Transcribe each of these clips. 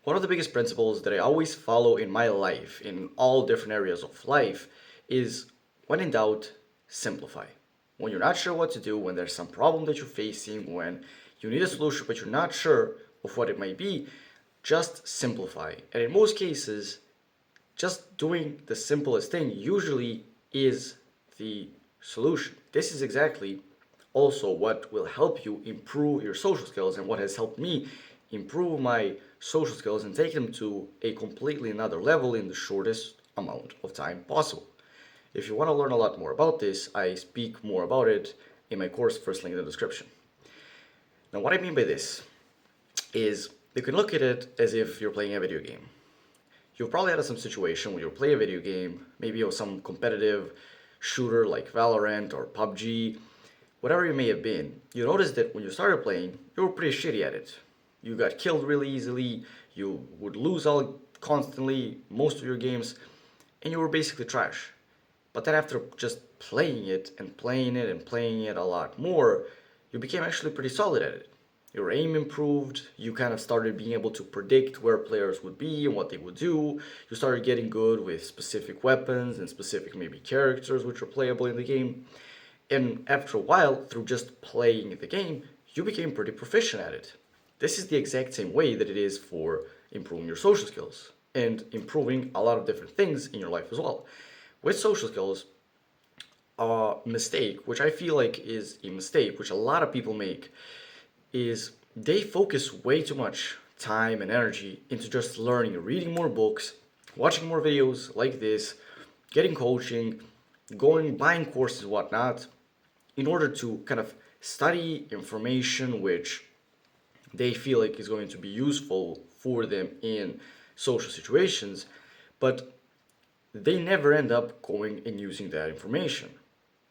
One of the biggest principles that I always follow in my life, in all different areas of life, is when in doubt, simplify. When you're not sure what to do, when there's some problem that you're facing, when you need a solution but you're not sure of what it might be, just simplify. And in most cases, just doing the simplest thing usually is the solution. This is exactly also what will help you improve your social skills and what has helped me improve my social skills and take them to a completely another level in the shortest amount of time possible. If you want to learn a lot more about this, I speak more about it in my course, first link in the description. Now, what I mean by this is you can look at it as if you're playing a video game. You've probably had some situation where you play a video game, maybe some competitive shooter like Valorant or PUBG, whatever it may have been. You noticed that when you started playing, you were pretty shitty at it. You got killed really easily, you would lose all constantly most of your games, and you were basically trash. But then after just playing it and playing it and playing it a lot more, you became actually pretty solid at it. Your aim improved, you kind of started being able to predict where players would be and what they would do. You started getting good with specific weapons and specific maybe characters which are playable in the game. And after a while, through just playing the game, you became pretty proficient at it. This is the exact same way that it is for improving your social skills and improving a lot of different things in your life as well. With social skills, a mistake, which I feel like is a mistake, which a lot of people make, is they focus way too much time and energy into just learning, reading more books, watching more videos like this, getting coaching, going, buying courses, whatnot, in order to kind of study information which they feel like is going to be useful for them in social situations, but they never end up going and using that information.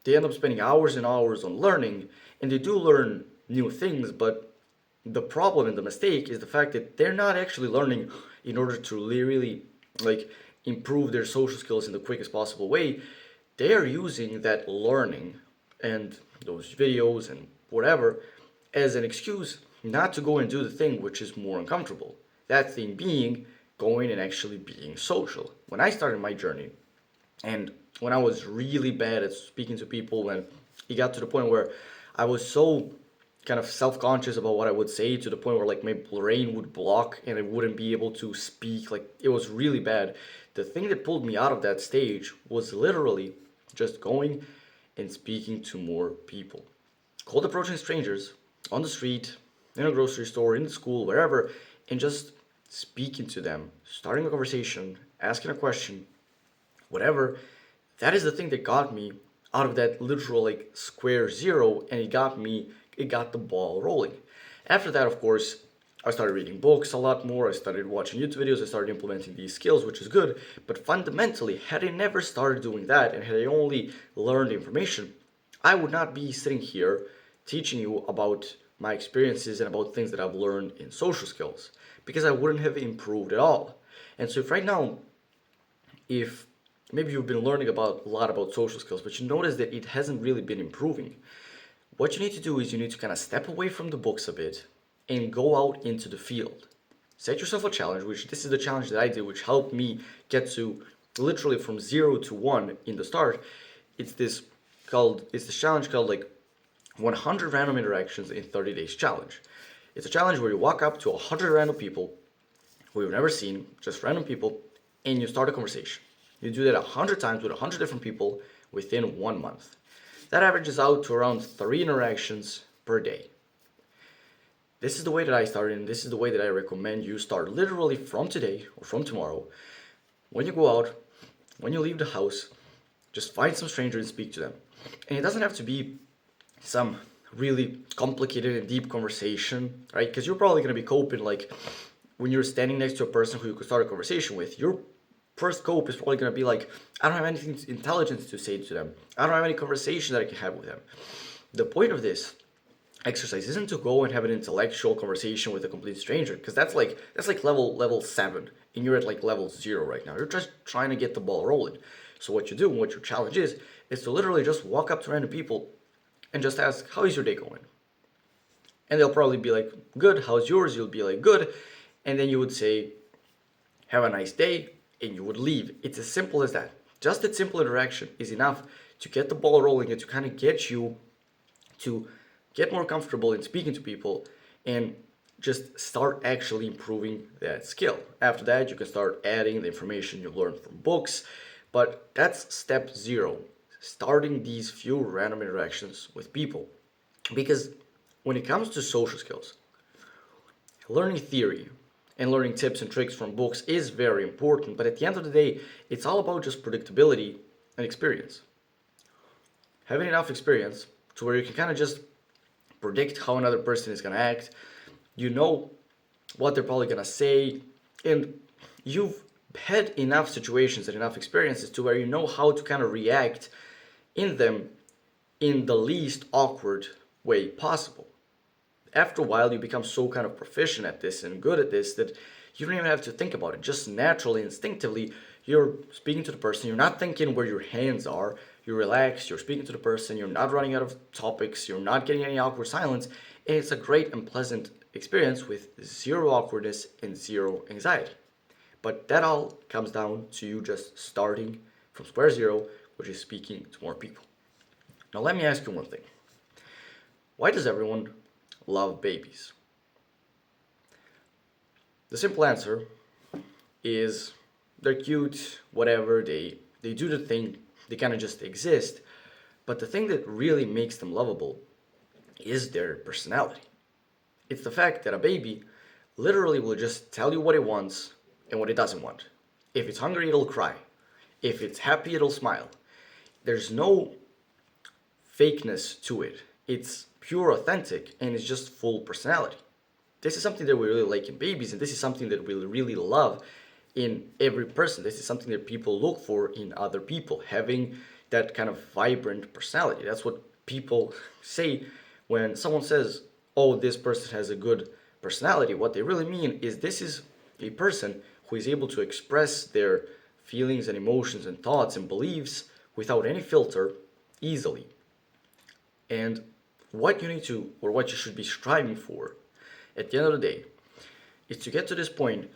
They end up spending hours and hours on learning, and they do learn new things, but the problem and the mistake is the fact that they're not actually learning in order to really like improve their social skills in the quickest possible way. They are using that learning and those videos and whatever as an excuse not to go and do the thing which is more uncomfortable. That thing being going and actually being social. When I started my journey, and when I was really bad at speaking to people, and it got to the point where I was so kind of self-conscious about what I would say to the point where like my brain would block and I wouldn't be able to speak. Like it was really bad. The thing that pulled me out of that stage was literally just going and speaking to more people. Cold approaching strangers on the street, in a grocery store, in the school, wherever, and just speaking to them, starting a conversation, asking a question, whatever. That is the thing that got me out of that literal like square zero, and it got the ball rolling. After that, of course, I started reading books a lot more. I started watching YouTube videos. I started implementing these skills, which is good. But fundamentally, had I never started doing that and had I only learned information, I would not be sitting here teaching you about my experiences and about things that I've learned in social skills because I wouldn't have improved at all. And so, if right now, if maybe you've been learning about a lot about social skills, but you notice that it hasn't really been improving, what you need to do is you need to kind of step away from the books a bit and go out into the field. Set yourself a challenge, which this is the challenge that I did, which helped me get to literally from 0 to 1 in the start. It's this challenge called like 100 random interactions in 30 days challenge. It's a challenge where you walk up to 100 random people who you've never seen, just random people, and you start a conversation. You do that 100 times with 100 different people within 1 month. That averages out to around 3 interactions per day. This is the way that I started, and this is the way that I recommend you start literally from today or from tomorrow. When you go out, when you leave the house, just find some stranger and speak to them. And it doesn't have to be some really complicated and deep conversation, right? Because you're probably going to be coping like when you're standing next to a person who you could start a conversation with. Your first cope is probably going to be like, I don't have anything intelligent to say to them. I don't have any conversation that I can have with them. The point of this exercise isn't to go and have an intellectual conversation with a complete stranger, because that's like level 7 and you're at like level 0 right now. You're just trying to get the ball rolling. So what you do and what your challenge is to literally just walk up to random people and just ask, how is your day going? And they'll probably be like, good. How's yours? You'll be like, good. and then you would say, have a nice day, and you would leave. It's as simple as that. Just that simple interaction is enough to get the ball rolling and to kind of get you to get more comfortable in speaking to people and just start actually improving that skill. After that, you can start adding the information you learned from books, but that's step zero, starting these few random interactions with people. Because when it comes to social skills, learning theory and learning tips and tricks from books is very important, but at the end of the day, it's all about just predictability and experience. Having enough experience to where you can kind of just predict how another person is going to act, you know what they're probably going to say, and you've had enough situations and enough experiences to where you know how to kind of react in them in the least awkward way possible. After a while, you become so kind of proficient at this and good at this that you don't even have to think about it. Just naturally, instinctively, you're speaking to the person. You're not thinking where your hands are. You're relaxed. You're speaking to the person. You're not running out of topics. You're not getting any awkward silence. And it's a great and pleasant experience with zero awkwardness and zero anxiety. But that all comes down to you just starting from square zero, which is speaking to more people. Now, let me ask you one thing. Why does everyone love babies? The simple answer is they're cute, whatever, they do the thing, they kind of just exist. But the thing that really makes them lovable is their personality. It's the fact that a baby literally will just tell you what it wants and what it doesn't want. If it's hungry, it'll cry. If it's happy, it'll smile. There's no fakeness to it. It's pure authentic and it's just full personality. This is something that we really like in babies, and this is something that we really love in every person. This is something that people look for in other people, having that kind of vibrant personality. That's what people say when someone says, oh, this person has a good personality. What they really mean is this is a person who is able to express their feelings and emotions and thoughts and beliefs without any filter easily. And what you need to, or what you should be striving for at the end of the day, is to get to this point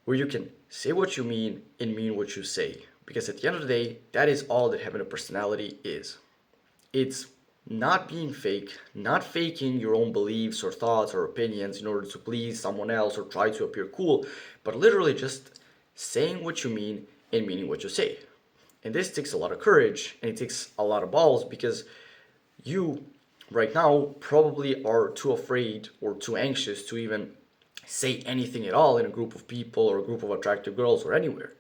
where you can say what you mean and mean what you say. Because at the end of the day, that is all that having a personality is. It's not being fake, not faking your own beliefs or thoughts or opinions in order to please someone else or try to appear cool, but literally just saying what you mean and meaning what you say. And this takes a lot of courage and it takes a lot of balls because you right now probably are too afraid or too anxious to even say anything at all in a group of people or a group of attractive girls or anywhere,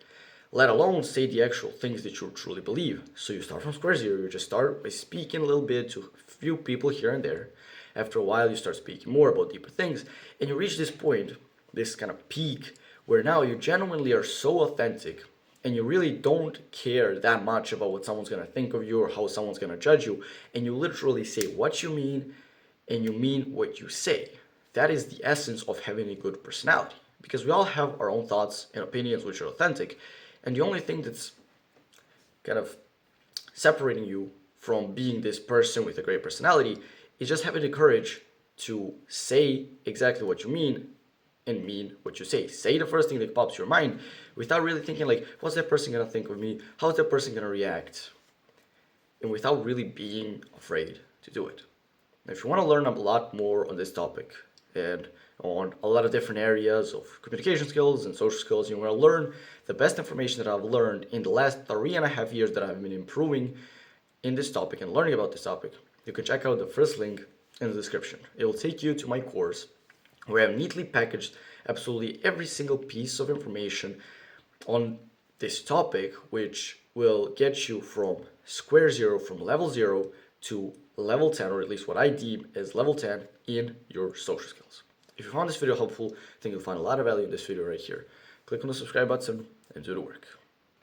let alone say the actual things that you truly believe. So you start from square zero. You just start by speaking a little bit to a few people here and there. After a while, you start speaking more about deeper things, and you reach this point, this kind of peak, where now you genuinely are so authentic and you really don't care that much about what someone's going to think of you or how someone's going to judge you, and you literally say what you mean and you mean what you say. That is the essence of having a good personality, because we all have our own thoughts and opinions which are authentic, and the only thing that's kind of separating you from being this person with a great personality is just having the courage to say exactly what you mean and mean what you say. Say the first thing that pops your mind without really thinking like, what's that person gonna think of me? How's that person gonna react? And without really being afraid to do it. Now, if you want to learn a lot more on this topic and on a lot of different areas of communication skills and social skills, you want to learn the best information that I've learned in the last 3.5 years that I've been improving in this topic and learning about this topic, you can check out the first link in the description. It will take you to my course where I've neatly packaged absolutely every single piece of information on this topic, which will get you from square zero, from level 0 to level 10, or at least what I deem as level 10 in your social skills. If you found this video helpful, I think you'll find a lot of value in this video right here. Click on the subscribe button and do the work.